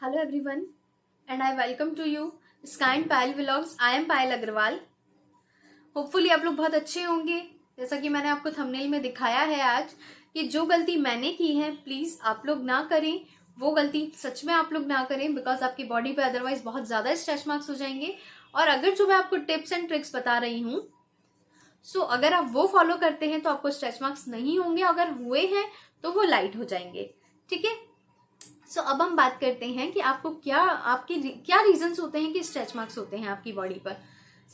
Hello everyone, and I welcome to you Sky and Payal Vlogs. I am Payal Agarwal. Hopefully आप लोग बहुत अच्छे होंगे। जैसा कि मैंने आपको थंबनेल में दिखाया है आज कि जो गलती मैंने की है प्लीज आप लोग ना करें, वो गलती सच में आप लोग ना करें, बिकॉज आपकी बॉडी पे अदरवाइज बहुत ज्यादा स्ट्रेच मार्क्स हो जाएंगे। और अगर जो मैं आपको टिप्स एंड ट्रिक्स बता रही हूँ अगर आप वो फॉलो करते हैं तो आपको स्ट्रेच मार्क्स नहीं होंगे, अगर हुए हैं तो वो लाइट हो जाएंगे। ठीक है। अब हम बात करते हैं कि आपको क्या रीजंस होते हैं कि स्ट्रेच मार्क्स होते हैं आपकी बॉडी पर।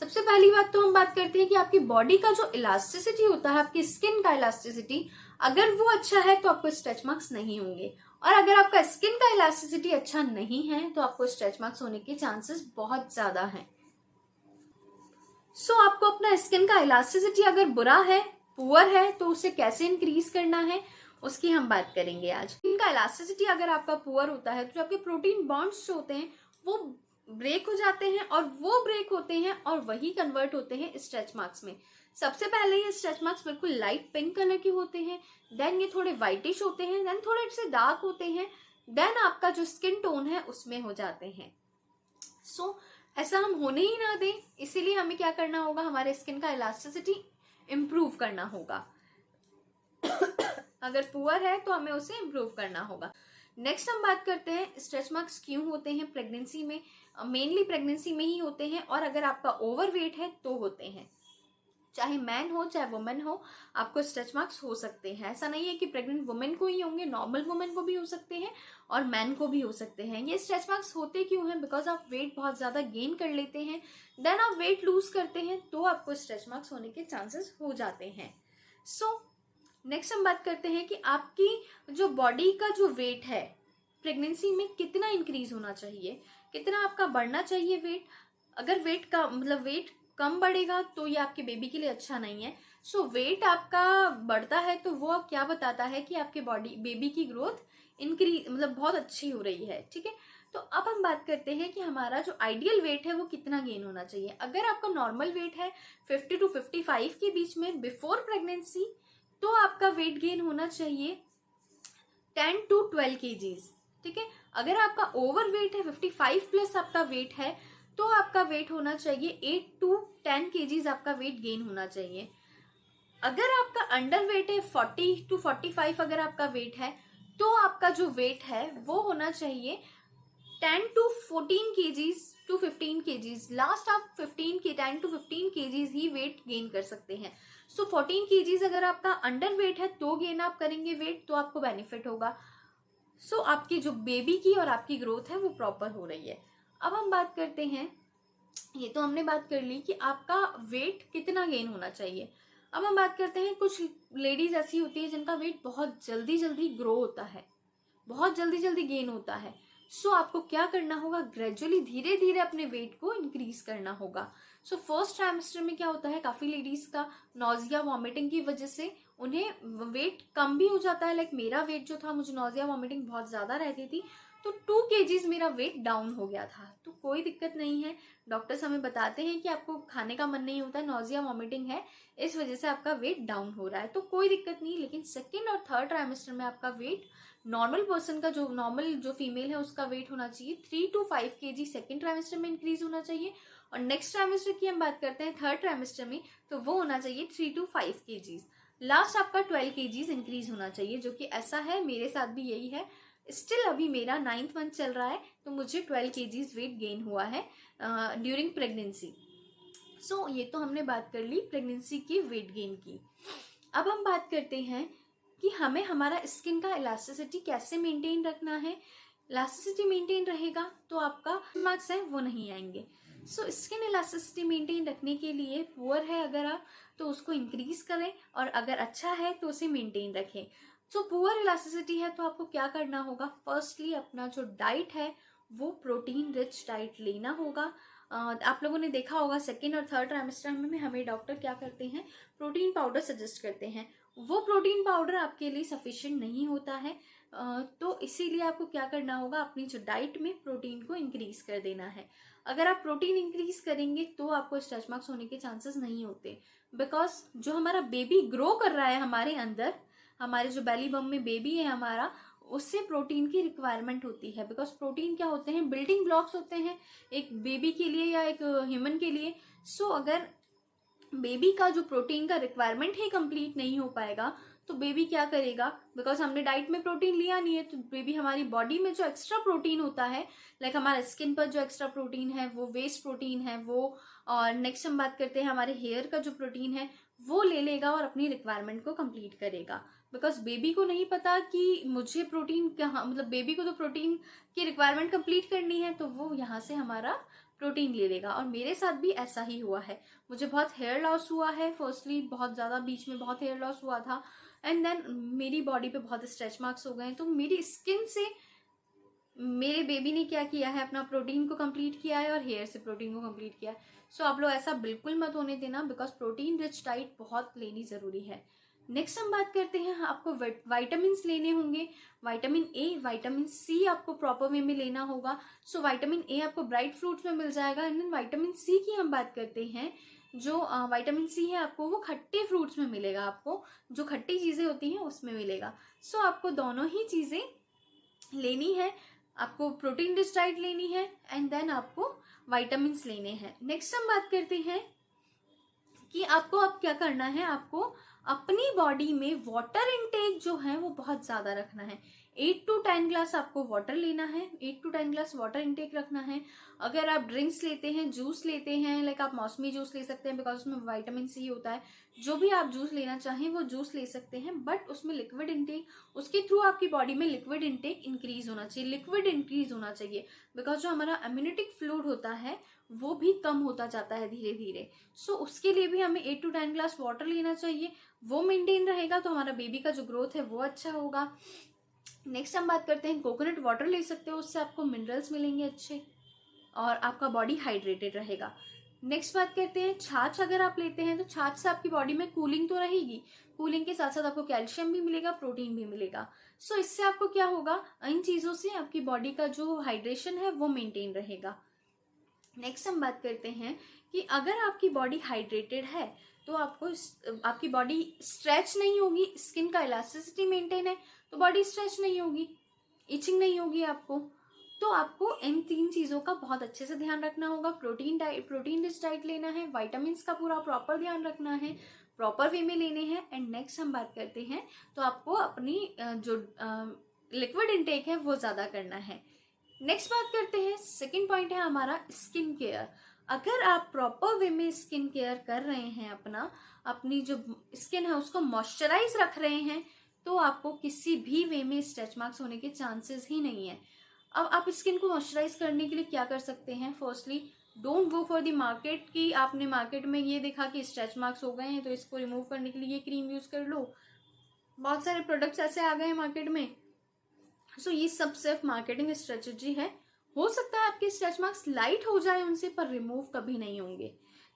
सबसे पहली बात तो हम बात करते हैं कि आपकी बॉडी का जो इलास्टिसिटी होता है, आपकी स्किन का इलास्टिसिटी, अगर वो अच्छा है तो आपको स्ट्रेच मार्क्स नहीं होंगे। और अगर आपका स्किन का इलास्टिसिटी अच्छा नहीं है तो आपको स्ट्रेच मार्क्स होने के चांसेस बहुत ज्यादा हैं। आपको अपना स्किन का इलास्टिसिटी अगर बुरा है, पुअर है, तो उसे कैसे इंक्रीज करना है उसकी हम बात करेंगे आज। इनका इलास्टिसिटी अगर आपका पुअर होता है तो आपके प्रोटीन बॉन्ड्स जो होते हैं वो ब्रेक हो जाते हैं, और वो ब्रेक होते हैं और वही कन्वर्ट होते हैं स्ट्रेच मार्क्स में। सबसे पहले ये स्ट्रेच मार्क्स बिल्कुल लाइट पिंक कलर के होते हैं, देन ये थोड़े व्हाइटिश होते हैं, देन थोड़े से डार्क होते हैं, देन आपका जो स्किन टोन है उसमें हो जाते हैं। ऐसा हम होने ही ना दें, इसीलिए हमें क्या करना होगा, हमारे स्किन का इलास्टिसिटी इंप्रूव करना होगा। अगर पुअर है तो हमें उसे इम्प्रूव करना होगा। नेक्स्ट हम बात करते हैं स्ट्रेच मार्क्स क्यों होते हैं प्रेगनेंसी में। मेनली प्रेगनेंसी में ही होते हैं, और अगर आपका ओवरवेट है तो होते हैं। चाहे मैन हो चाहे वुमेन हो, आपको स्ट्रेच मार्क्स हो सकते हैं। ऐसा नहीं है कि प्रेग्नेंट वुमेन को ही होंगे, नॉर्मल वुमेन को भी हो सकते हैं और मैन को भी हो सकते हैं। ये स्ट्रेच मार्क्स होते क्यों हैं? बिकॉज आप वेट बहुत ज्यादा गेन कर लेते हैं, देन आप वेट लूज करते हैं, तो आपको स्ट्रेच मार्क्स होने के चांसेस हो जाते हैं। नेक्स्ट हम बात करते हैं कि आपकी जो बॉडी का जो वेट है प्रेगनेंसी में कितना इंक्रीज होना चाहिए, कितना आपका बढ़ना चाहिए वेट। अगर वेट का वेट कम बढ़ेगा तो ये आपके बेबी के लिए अच्छा नहीं है। वेट आपका बढ़ता है तो वो क्या बताता है कि आपके बेबी की ग्रोथ इंक्रीज बहुत अच्छी हो रही है। ठीक है। तो अब हम बात करते हैं कि हमारा जो आइडियल वेट है वो कितना गेन होना चाहिए। अगर आपका नॉर्मल वेट है 50 to 55 के बीच में बिफोर प्रेगनेंसी, तो आपका वेट गेन होना चाहिए 10 to 12 kgs। ठीक है। अगर आपका ओवर वेट है 55 प्लस आपका वेट है, तो आपका वेट होना चाहिए 8 to 10 kgs, आपका वेट गेन होना चाहिए। अगर आपका अंडर वेट है 40 to 45, अगर आपका वेट है तो आपका जो वेट है वो होना चाहिए 10 to 14 kgs to 15 kgs। Last आप 10 to 15 kgs he weight gain कर सकते हैं। 14 kgs अगर आपका अंडर वेट है तो गेन आप करेंगे वेट, तो आपको बेनिफिट होगा। आपकी जो बेबी की और आपकी ग्रोथ है वो प्रॉपर हो रही है। अब हम बात करते हैं, ये तो हमने बात कर ली कि आपका वेट कितना गेन होना चाहिए। अब हम बात करते हैं, कुछ लेडीज ऐसी होती है जिनका वेट बहुत जल्दी जल्दी ग्रो होता है, बहुत जल्दी जल्दी गेन होता है। आपको क्या करना होगा, ग्रेजुअली धीरे धीरे अपने वेट को इंक्रीज करना होगा। फर्स्ट ट्राइमेस्टर में क्या होता है, काफी लेडीज का नॉजिया वॉमिटिंग की वजह से उन्हें वेट कम भी हो जाता है। लाइक मेरा वेट जो था, मुझे नॉजिया वॉमिटिंग बहुत ज्यादा रहती थी, तो 2 kgs मेरा वेट डाउन हो गया था। तो कोई दिक्कत नहीं है, डॉक्टर्स हमें बताते हैं कि आपको खाने का मन नहीं होता, नॉजिया वॉमिटिंग है, इस वजह से आपका वेट डाउन हो रहा है, तो कोई दिक्कत नहीं। लेकिन सेकेंड और थर्ड ट्राइमेस्टर में आपका वेट नॉर्मल पर्सन का, जो नॉर्मल जो फीमेल है उसका वेट होना चाहिए 3 to 5 kg सेकेंड ट्राइमेस्टर में इंक्रीज होना चाहिए। और नेक्स्ट ट्राइमेस्टर की हम बात करते हैं थर्ड ट्राइमेस्टर में, तो वो होना चाहिए 3 to 5 kg। लास्ट आपका 12 kg इंक्रीज होना चाहिए, जो कि ऐसा है, मेरे साथ भी यही है। स्टिल अभी मेरा 9th मंथ चल रहा है, तो मुझे 12 kg वेट गेन हुआ है ड्यूरिंग प्रेगनेंसी। ये तो हमने बात कर ली प्रेगनेंसी की वेट गेन की। अब हम बात करते हैं कि हमें हमारा स्किन का इलास्टिसिटी कैसे मेंटेन रखना है। इलास्टिसिटी मेंटेन रहेगा तो आपका मार्क्स है वो नहीं आएंगे। स्किन इलास्टिसिटी मेंटेन रखने के लिए, पुअर है अगर आप तो उसको इंक्रीज करें, और अगर अच्छा है तो उसे मेंटेन रखें। पुअर इलास्टिसिटी है तो आपको क्या करना होगा, फर्स्टली अपना जो डाइट है वो प्रोटीन रिच डाइट लेना होगा। आप लोगों ने देखा होगा सेकेंड और थर्ड ट्राइमेस्टर में हमें डॉक्टर क्या करते हैं, प्रोटीन पाउडर सजेस्ट करते हैं। वो प्रोटीन पाउडर आपके लिए सफिशिएंट नहीं होता है, तो इसीलिए आपको क्या करना होगा, अपनी जो डाइट में प्रोटीन को इंक्रीज कर देना है। अगर आप प्रोटीन इंक्रीज करेंगे तो आपको स्ट्रेच मार्क्स होने के चांसेस नहीं होते, बिकॉज जो हमारा बेबी ग्रो कर रहा है हमारे अंदर, हमारे जो बेली बम में बेबी है हमारा, उससे प्रोटीन की रिक्वायरमेंट होती है, बिकॉज प्रोटीन क्या होते हैं, बिल्डिंग ब्लॉक्स होते हैं एक बेबी के लिए या एक ह्यूमन के लिए। सो अगर बेबी का जो प्रोटीन का रिक्वायरमेंट ही कंप्लीट नहीं हो पाएगा तो बेबी क्या करेगा, बिकॉज हमने डाइट में प्रोटीन लिया नहीं है, तो बेबी हमारी बॉडी में जो एक्स्ट्रा प्रोटीन होता है, लाइक हमारा स्किन पर जो एक्स्ट्रा प्रोटीन है वो वेस्ट प्रोटीन है वो, और नेक्स्ट हम बात करते हैं हमारे हेयर का जो प्रोटीन है वो ले लेगा और अपनी रिक्वायरमेंट को कंप्लीट करेगा। बिकॉज बेबी को नहीं पता कि मुझे प्रोटीन कहाँ, मतलब बेबी को तो प्रोटीन की रिक्वायरमेंट कंप्लीट करनी है, तो वो यहाँ से हमारा प्रोटीन ले लेगा। और मेरे साथ भी ऐसा ही हुआ है, मुझे बहुत हेयर लॉस हुआ है, फर्स्टली बहुत ज़्यादा बीच में बहुत हेयर लॉस हुआ था, एंड देन मेरी बॉडी पे बहुत स्ट्रेच मार्क्स हो गए। तो मेरी स्किन से मेरे बेबी ने क्या किया है, अपना प्रोटीन को कंप्लीट किया है और हेयर से प्रोटीन को कंप्लीट किया है। सो आप लोग ऐसा बिल्कुल मत होने देना, बिकॉज प्रोटीन रिच डाइट बहुत लेनी ज़रूरी है। नेक्स्ट हम बात करते हैं, आपको वाइटामिन लेने होंगे, विटामिन ए, विटामिन सी आपको प्रॉपर वे में लेना होगा। सो विटामिन ए आपको ब्राइट फ्रूट्स में मिल जाएगा, एंड देन विटामिन सी की हम बात करते हैं, जो विटामिन सी है आपको वो खट्टे फ्रूट्स में मिलेगा, आपको जो खट्टी चीज़ें होती हैं उसमें मिलेगा। सो आपको दोनों ही चीज़ें लेनी है, आपको प्रोटीन रिच डाइट लेनी है एंड देन आपको विटामिन लेने हैं। नेक्स्ट हम बात करते हैं कि आपको अब क्या करना है, आपको अपनी बॉडी में वाटर इनटेक जो है वो बहुत ज़्यादा रखना है। 8 to 10 ग्लास आपको वाटर लेना है, 8 to 10 ग्लास वाटर इनटेक रखना है। अगर आप ड्रिंक्स लेते हैं, जूस लेते हैं, लाइक आप मौसमी जूस ले सकते हैं, बिकॉज उसमें विटामिन सी होता है। जो भी आप जूस लेना चाहें वो जूस ले सकते हैं, बट उसमें लिक्विड इनटेक, उसके थ्रू आपकी बॉडी में लिक्विड इनटेक इंक्रीज होना चाहिए, लिक्विड इंक्रीज होना चाहिए, बिकॉज जो हमारा इम्यूनिटिक फ्लूइड होता है वो भी कम होता जाता है धीरे धीरे। सो उसके लिए भी हमें 8 to 10 ग्लास वाटर लेना चाहिए, वो मेंटेन रहेगा तो हमारा बेबी का जो ग्रोथ है वो अच्छा होगा। नेक्स्ट हम बात करते हैं, कोकोनट वाटर ले सकते हो, उससे आपको मिनरल्स मिलेंगे अच्छे और आपका बॉडी हाइड्रेटेड रहेगा। नेक्स्ट बात करते हैं, छाछ अगर आप लेते हैं तो छाछ से आपकी बॉडी में कूलिंग तो रहेगी, कूलिंग के साथ साथ आपको कैल्शियम भी मिलेगा, प्रोटीन भी मिलेगा। सो इससे आपको क्या होगा, इन चीज़ों से आपकी बॉडी का जो हाइड्रेशन है वो मेंटेन रहेगा। नेक्स्ट हम बात करते हैं कि अगर आपकी बॉडी हाइड्रेटेड है तो आपको आपकी बॉडी स्ट्रेच नहीं होगी, स्किन का इलास्टिसिटी मेंटेन है तो बॉडी स्ट्रेच नहीं होगी, इचिंग नहीं होगी आपको। तो आपको इन 3 चीज़ों का बहुत अच्छे से ध्यान रखना होगा। प्रोटीन रिच डाइट लेना है, विटामिन का पूरा प्रॉपर ध्यान रखना है, प्रॉपर वे में लेने हैं। एंड नेक्स्ट हम बात करते हैं तो आपको अपनी जो लिक्विड इनटेक है वो ज़्यादा करना है। नेक्स्ट बात करते हैं, सेकेंड पॉइंट है हमारा स्किन केयर। अगर आप प्रॉपर वे में स्किन केयर कर रहे हैं, अपनी जो स्किन है उसको मॉइस्चराइज रख रहे हैं, तो आपको किसी भी वे में स्ट्रेच मार्क्स होने के चांसेस ही नहीं है। अब आप स्किन को मॉइस्चराइज करने के लिए क्या कर सकते हैं, firstly don't go for the market कि आपने मार्केट में ये देखा कि स्ट्रेच मार्क्स हो गए हैं तो इसको रिमूव करने के लिए ये क्रीम यूज कर लो। बहुत सारे प्रोडक्ट्स ऐसे आ गए हैं मार्केट में। सो ये सब सिर्फ मार्केटिंग स्ट्रेटेजी है। हो सकता है आपके स्ट्रेच मार्क्स लाइट हो जाए उनसे, पर रिमूव कभी नहीं होंगे,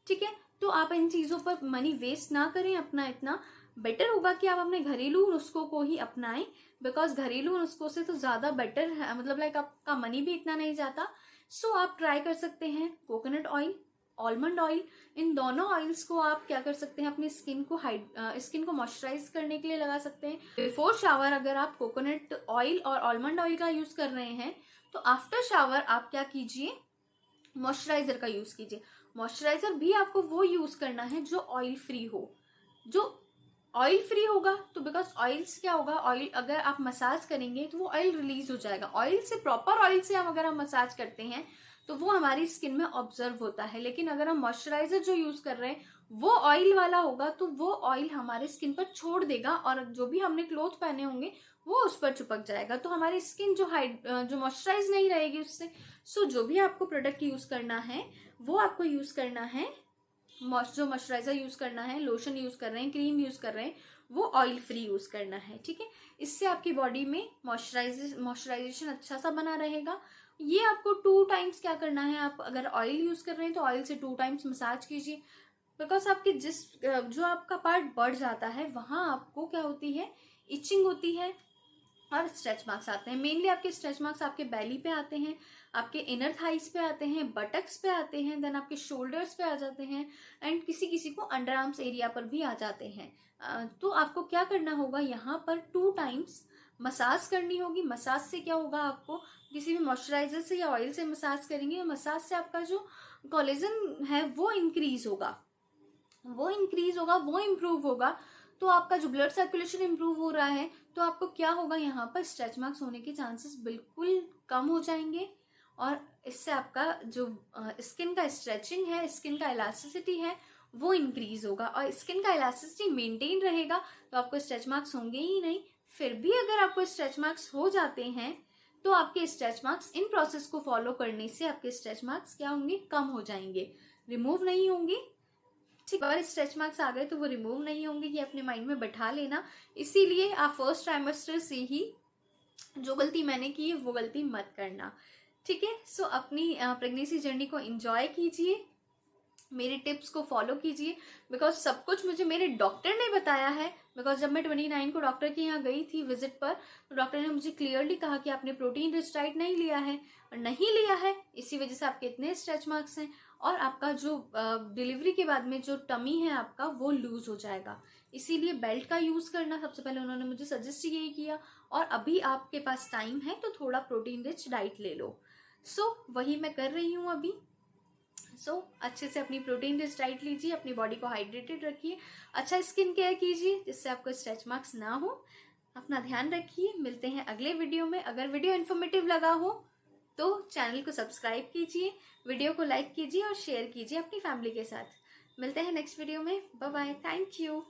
ठीक है। तो आप इन चीज़ों पर मनी वेस्ट ना करें अपना, इतना बेटर होगा कि आप अपने घरेलू नुस्खों को ही अपनाएं, बिकॉज घरेलू नुस्खों से तो ज़्यादा बेटर है, मतलब लाइक आपका मनी भी इतना नहीं जाता। सो आप ट्राई कर सकते हैं कोकोनट ऑयल, आलमंड ऑयल, इन दोनों ऑयल्स को आप क्या कर सकते हैं, अपनी स्किन को मॉइस्चराइज करने के लिए लगा सकते हैं। बिफोर शावर अगर आप कोकोनट ऑयल और आलमंड ऑयल का यूज कर रहे हैं तो आफ्टर शावर आप क्या कीजिए, मॉइस्चराइजर का यूज कीजिए। मॉइस्चराइजर भी आपको वो यूज करना है जो ऑयल फ्री हो। जो ऑयल फ्री होगा तो बिकॉज ऑयल से क्या होगा, ऑयल अगर आप मसाज करेंगे तो वो ऑयल रिलीज हो जाएगा। ऑयल से, प्रॉपर ऑयल से हम अगर हम मसाज करते हैं तो वो हमारी स्किन में ऑब्जर्व होता है, लेकिन अगर हम मॉइस्चराइजर जो यूज कर रहे हैं वो ऑयल वाला होगा तो वो ऑयल हमारे स्किन पर छोड़ देगा और जो भी हमने क्लोथ पहने होंगे वो उस पर चिपक जाएगा, तो हमारी स्किन जो मॉइस्चराइज नहीं रहेगी उससे। सो जो भी आपको प्रोडक्ट यूज करना है वो आपको यूज करना है, जो मॉइस्चराइजर यूज करना है, लोशन यूज कर रहे हैं, क्रीम यूज कर रहे हैं, वो ऑयल फ्री यूज करना है, ठीक है। इससे आपकी बॉडी में मॉइस्चराइजेशन अच्छा सा बना रहेगा। ये आपको 2 टाइम्स क्या करना है, आप अगर ऑयल यूज कर रहे हैं तो ऑयल से 2 टाइम्स मसाज कीजिए, बिकॉज आपकी जो आपका पार्ट बढ़ जाता है वहां आपको क्या होती है, इचिंग होती है और स्ट्रेच मार्क्स आते हैं। मेनली आपके स्ट्रेच मार्क्स आपके बेली पे आते हैं, आपके इनर थाइस पे आते हैं, बटक्स पे आते हैं, देन आपके शोल्डर्स पे आ जाते हैं, एंड किसी किसी को अंडर आर्म्स एरिया पर भी आ जाते हैं। तो आपको क्या करना होगा, यहाँ पर 2 टाइम्स मसाज करनी होगी। मसाज से क्या होगा, आपको किसी भी मॉइस्चराइजर से या ऑयल से मसाज करेंगे, मसाज से आपका जो कोलेजन है वो इंक्रीज होगा, वो इम्प्रूव होगा। तो आपका जो ब्लड सर्कुलेशन इम्प्रूव हो रहा है, तो आपको क्या होगा, यहाँ पर स्ट्रेच मार्क्स होने के चांसेस बिल्कुल कम हो जाएंगे। और इससे आपका जो स्किन का स्ट्रेचिंग है, स्किन का इलास्टिसिटी है, वो इंक्रीज होगा। और स्किन का इलास्टिसिटी मेंटेन रहेगा तो आपको स्ट्रेच मार्क्स होंगे ही नहीं। फिर भी अगर आपको स्ट्रेच मार्क्स हो जाते हैं तो आपके स्ट्रेच मार्क्स इन प्रोसेस को फॉलो करने से आपके स्ट्रेच मार्क्स क्या होंगे, कम हो जाएंगे, रिमूव नहीं होंगे। ठीक, अगर स्ट्रेच मार्क्स आ गए तो वो रिमूव नहीं होंगे, ये अपने माइंड में बैठा लेना। इसीलिए आप फर्स्ट ट्राइमेस्टर से ही जो गलती मैंने की है वो गलती मत करना। ठीक है, सो अपनी प्रेगनेंसी जर्नी को एंजॉय कीजिए, मेरी टिप्स को फॉलो कीजिए, बिकॉज सब कुछ मुझे मेरे डॉक्टर ने बताया है। बिकॉज जब मैं 29 को डॉक्टर के यहाँ गई थी विजिट पर, तो डॉक्टर ने मुझे क्लियरली कहा कि आपने प्रोटीन रिच डाइट नहीं लिया है, और नहीं लिया है इसी वजह से आपके इतने स्ट्रेच मार्क्स हैं, और आपका जो डिलीवरी के बाद में जो टमी है आपका वो लूज हो जाएगा। इसीलिए बेल्ट का यूज करना सबसे पहले उन्होंने मुझे सजेस्ट यही किया। और अभी आपके पास टाइम है तो थोड़ा प्रोटीन रिच डाइट ले लो। सो वही मैं कर रही हूँ अभी। अच्छे से अपनी प्रोटीन रिच डाइट लीजिए, अपनी बॉडी को हाइड्रेटेड रखिए, अच्छा स्किन केयर कीजिए जिससे आपको स्ट्रेच मार्क्स ना हो। अपना ध्यान रखिए, मिलते हैं अगले वीडियो में। अगर वीडियो इन्फॉर्मेटिव लगा हो तो चैनल को सब्सक्राइब कीजिए, वीडियो को लाइक कीजिए और शेयर कीजिए अपनी फैमिली के साथ। मिलते हैं नेक्स्ट वीडियो में, बाय बाय, थैंक यू।